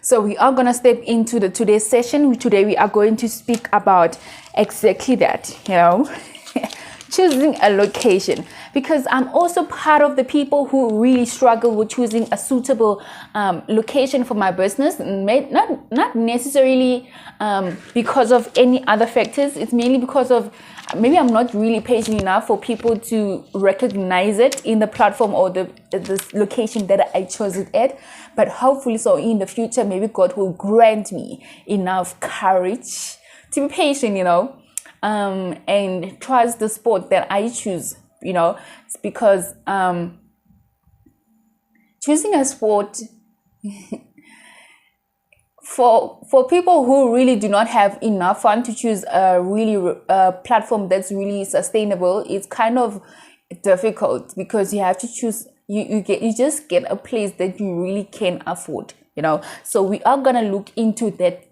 So we are going to step into the today's session. Today we are going to speak about exactly that, choosing a location, because I'm also part of the people who really struggle with choosing a suitable location for my business. Not necessarily because of any other factors. It's mainly because of maybe I'm not really patient enough for people to recognize it in the platform or this location that I chose it at. But hopefully, so in the future, maybe God will grant me enough courage to be patient, and trust the sport that I choose. It's because choosing a sport for people who really do not have enough fun to choose a really platform that's really sustainable, it's kind of difficult because you have to choose. You just get a place that you really can afford. So we are gonna look into that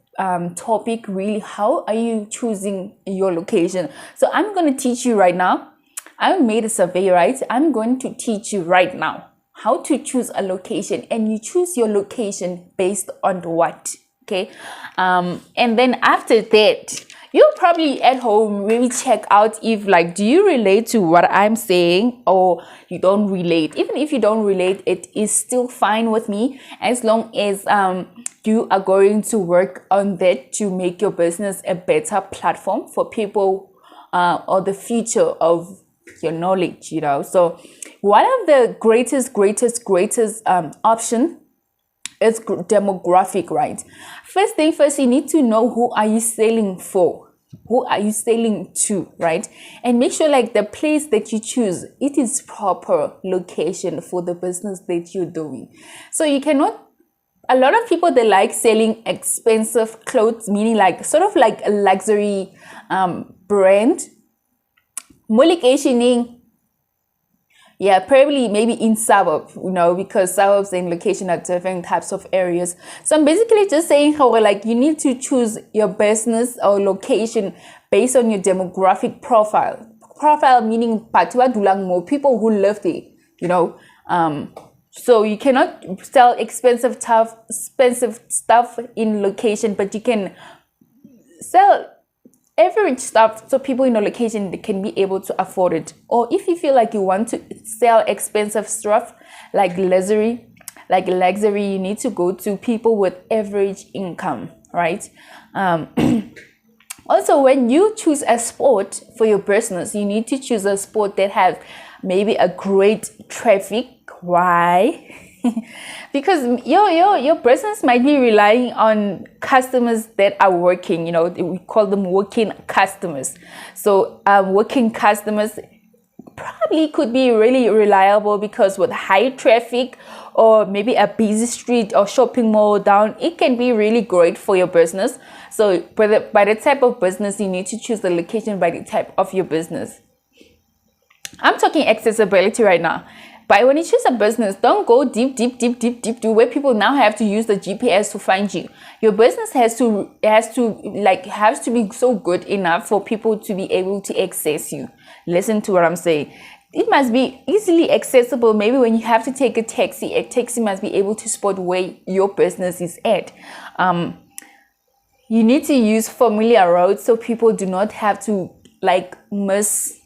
topic. Really, how are you choosing your location? So I'm gonna teach you right now. I made a survey, right? I'm going to teach you right now how to choose a location, and you choose your location based on what, okay? And then after that, you'll probably at home maybe check out if do you relate to what I'm saying or you don't relate. Even if you don't relate, it is still fine with me, as long as you are going to work on that to make your business a better platform for people or the future of your knowledge. So one of the greatest option is demographic, right? First thing first, you need to know who are you selling for, who are you selling to, right? And make sure the place that you choose, it is proper location for the business that you're doing. So you cannot, a lot of people, they like selling expensive clothes, meaning sort of like a luxury brand. Locationing, probably maybe in suburb, because suburbs and location are different types of areas. So I'm basically just saying how you need to choose your business or location based on your demographic profile. Profile meaning more people who live there, so you cannot sell expensive stuff in location, but you can sell average stuff so people in a location, they can be able to afford it. Or if you feel like you want to sell expensive stuff like luxury, you need to go to people with average income, right? Also, when you choose a sport for your business, you need to choose a sport that has maybe a great traffic. Why? Because your business might be relying on customers that are working. We call them working customers. So working customers probably could be really reliable, because with high traffic or maybe a busy street or shopping mall down, it can be really great for your business. So by the type of business, you need to choose the location by the type of your business. I'm talking accessibility right now. But when you choose a business, don't go deep to where people now have to use the GPS to find you. Your business has to be so good enough for people to be able to access you. Listen to what I'm saying. It must be easily accessible. Maybe when you have to take a taxi must be able to spot where your business is at. You need to use familiar roads so people do not have to miss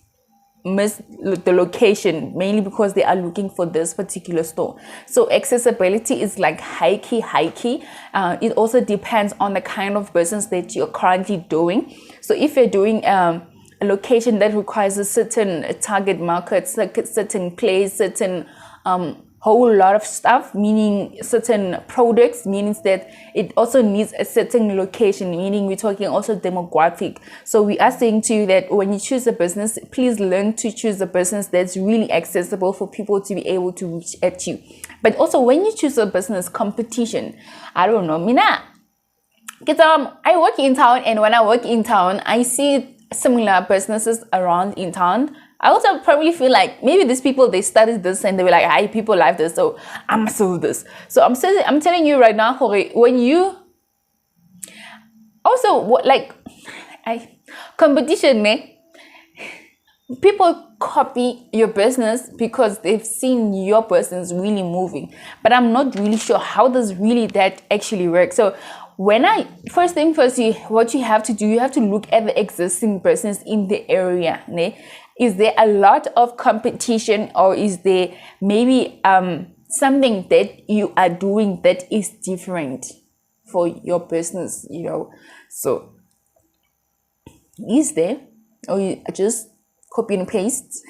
the location, mainly because they are looking for this particular store. So accessibility is high key. It also depends on the kind of business that you're currently doing. So if you're doing a location that requires a certain target market, certain place, certain whole lot of stuff, meaning certain products, means that it also needs a certain location, meaning we're talking also demographic. So we are saying to you that when you choose a business, please learn to choose a business that's really accessible for people to be able to reach at you. But also when you choose a business, competition, I don't know, Mina, I work in town, and when I work in town, I see similar businesses around in town. I also probably feel maybe these people, they studied this and they were hi, people like this, so I'm gonna do this. So I'm telling you right now, when you also competition, people copy your business because they've seen your business really moving, but I'm not really sure how does really that actually work. So first thing first, what you have to do, you have to look at the existing business in the area. Is there a lot of competition, or is there maybe something that you are doing that is different for your business, So is there, or you just copy and paste?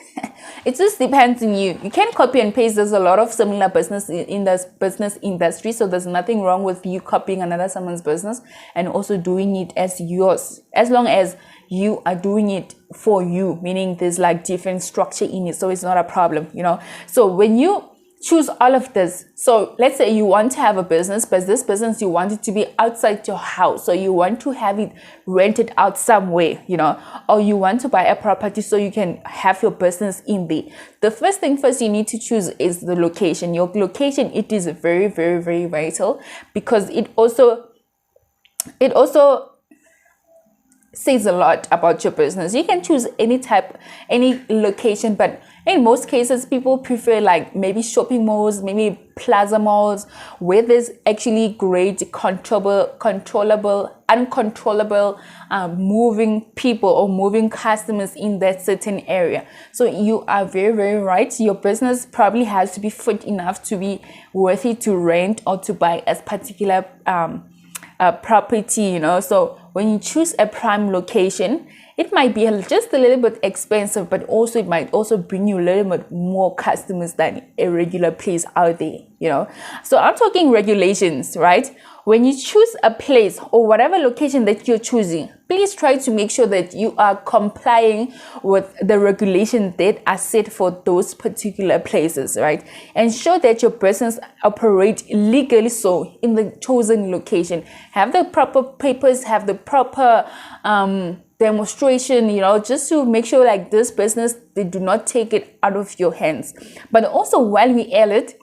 It just depends on you. You can copy and paste. There's a lot of similar business in this business industry, so there's nothing wrong with you copying another someone's business and also doing it as yours, as long as you are doing it for you, meaning there's like different structure in it, so it's not a problem. So when you choose all of this, so let's say you want to have a business, but this business you want it to be outside your house, so you want to have it rented out somewhere, or you want to buy a property so you can have your business in there. The first thing first you need to choose is the location. Your location, it is very, very, very vital, because it also says a lot about your business. You can choose any location, but in most cases people prefer like maybe shopping malls, maybe plaza malls, where there's actually great uncontrollable moving people or moving customers in that certain area. So you are very, very right. Your business probably has to be fit enough to be worthy to rent or to buy as particular property. So when you choose a prime location, it might be just a little bit expensive, but also it might also bring you a little bit more customers than a regular place out there, So I'm talking regulations, right? When you choose a place or whatever location that you're choosing, please try to make sure that you are complying with the regulations that are set for those particular places, right? Ensure that your business operates legally so in the chosen location. Have the proper papers, have the proper demonstration, just to make sure like this business, they do not take it out of your hands. But also while we at it,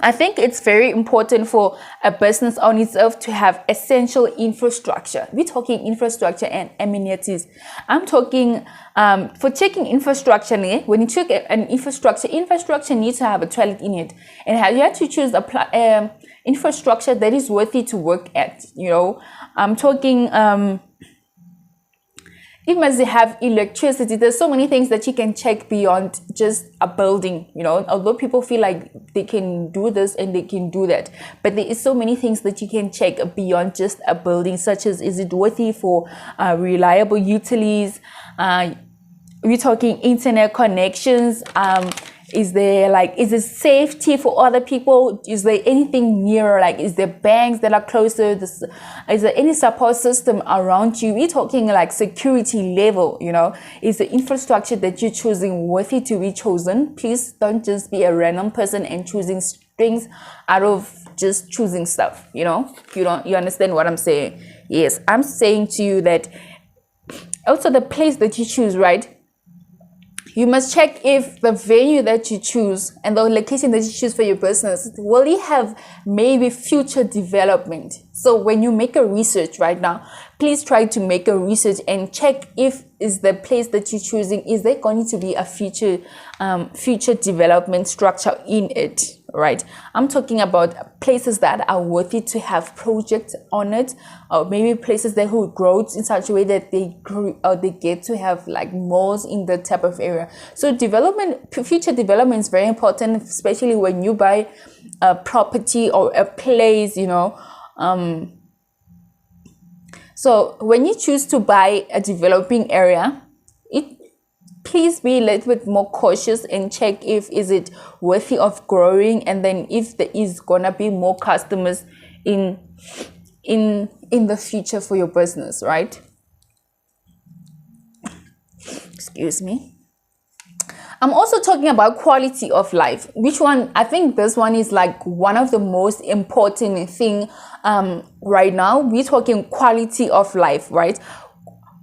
I think it's very important for a business on itself to have essential infrastructure. We're talking infrastructure and amenities. I'm talking for checking infrastructure. When you check an infrastructure needs to have a toilet in it, and you have to choose a infrastructure that is worthy to work at. I'm talking. It must have electricity. There's so many things that you can check beyond just a building, although people feel like they can do this and they can do that. But there is so many things that you can check beyond just a building, such as, is it worthy for reliable utilities? We're talking internet connections. Is it safety for other people? Is there anything near? Is there banks that are closer? Is there any support system around you? We're talking like security level, Is the infrastructure that you're choosing worthy to be chosen? Please don't just be a random person and choosing things out of just choosing stuff, You understand what I'm saying? Yes, I'm saying to you that also the place that you choose, right? You must check if the venue that you choose and the location that you choose for your business, will it have maybe future development? So when you make a research right now, please try to make a research and check if is the place that you're choosing, is there going to be a future development structure in it, right? I'm talking about places that are worthy to have projects on it, or maybe places that will grow in such a way that they get to have like malls in that type of area. So future development is very important, especially when you buy a property or a place, So when you choose to buy a developing area, please be a little bit more cautious and check if is it worthy of growing, and then if there is gonna be more customers in the future for your business, right? Excuse me. I'm also talking about quality of life. Which one? I think this one is like one of the most important thing right now. We're talking quality of life, right?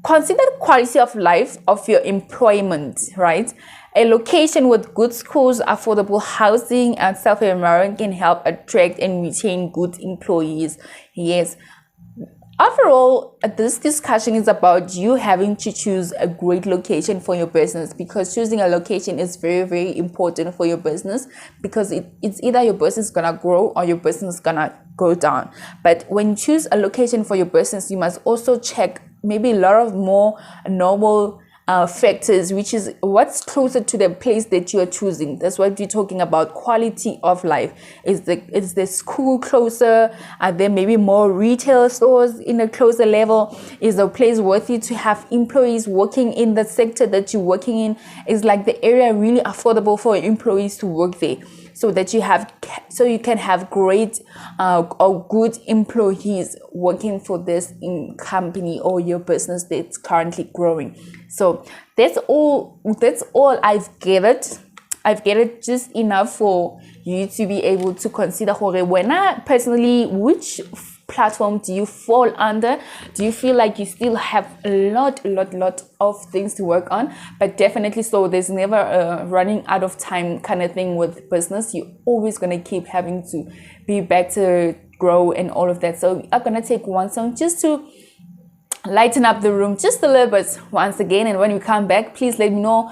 Consider quality of life of your employment, right? A location with good schools, affordable housing, and self-environment can help attract and retain good employees. Yes. Overall, this discussion is about you having to choose a great location for your business, because choosing a location is very, very important for your business, because it's either your business is gonna grow or your business is gonna go down. But when you choose a location for your business, you must also check maybe a lot of more normal factors, which is what's closer to the place that you are choosing. That's what we're talking about, quality of life. Is the school closer? Are there maybe more retail stores in a closer level? Is the place worthy to have employees working in the sector that you're working in? Is like the area really affordable for employees to work there, so that you can have great or good employees working for this company or your business that's currently growing. So that's all I've gathered just enough for you to be able to consider when I personally, which platform do you fall under? Do you feel like you still have a lot of things to work on? But definitely, so there's never a running out of time kind of thing with business. You're always gonna keep having to be better, grow, and all of that. So I'm gonna take one song just to lighten up the room just a little bit once again, and when we come back, please let me know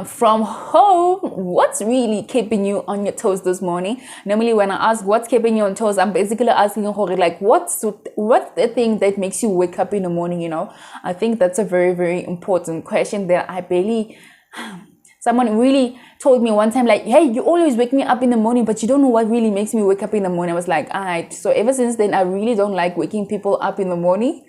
from home what's really keeping you on your toes this morning. Normally when I ask what's keeping you on toes, I'm basically asking like what's the thing that makes you wake up in the morning, I think that's a very, very important question that someone really told me one time, like, hey, you always wake me up in the morning, but you don't know what really makes me wake up in the morning. I was like, all right. So ever since then, I really don't like waking people up in the morning.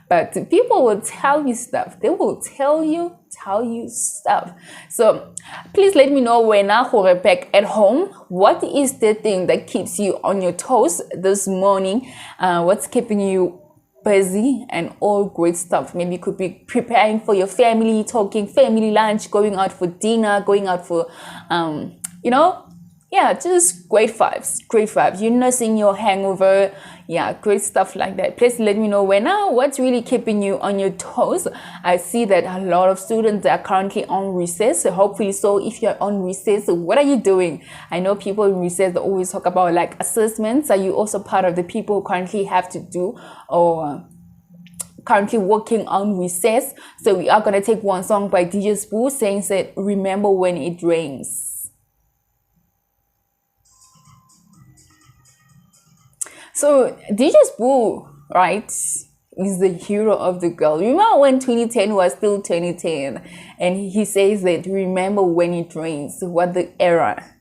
But people will tell you stuff. They will tell you stuff. So please let me know when I hold back at home. What is the thing that keeps you on your toes this morning? What's keeping you busy and all great stuff? Maybe you could be preparing for your family, talking family lunch, going out for dinner, going out for just great vibes. You're nursing your hangover. Yeah, great stuff like that. Please let me know what's really keeping you on your toes. I see that a lot of students are currently on recess. So hopefully, so if you're on recess, what are you doing? I know people in recess always talk about like assessments. Are you also part of the people who currently have to do or currently working on recess? So we are going to take one song by DJ Spoo saying that remember when it rains. So DJ Spoo, right, is the hero of the girl. Remember when 2010 was still 2010, and he says that remember when it rains. What the era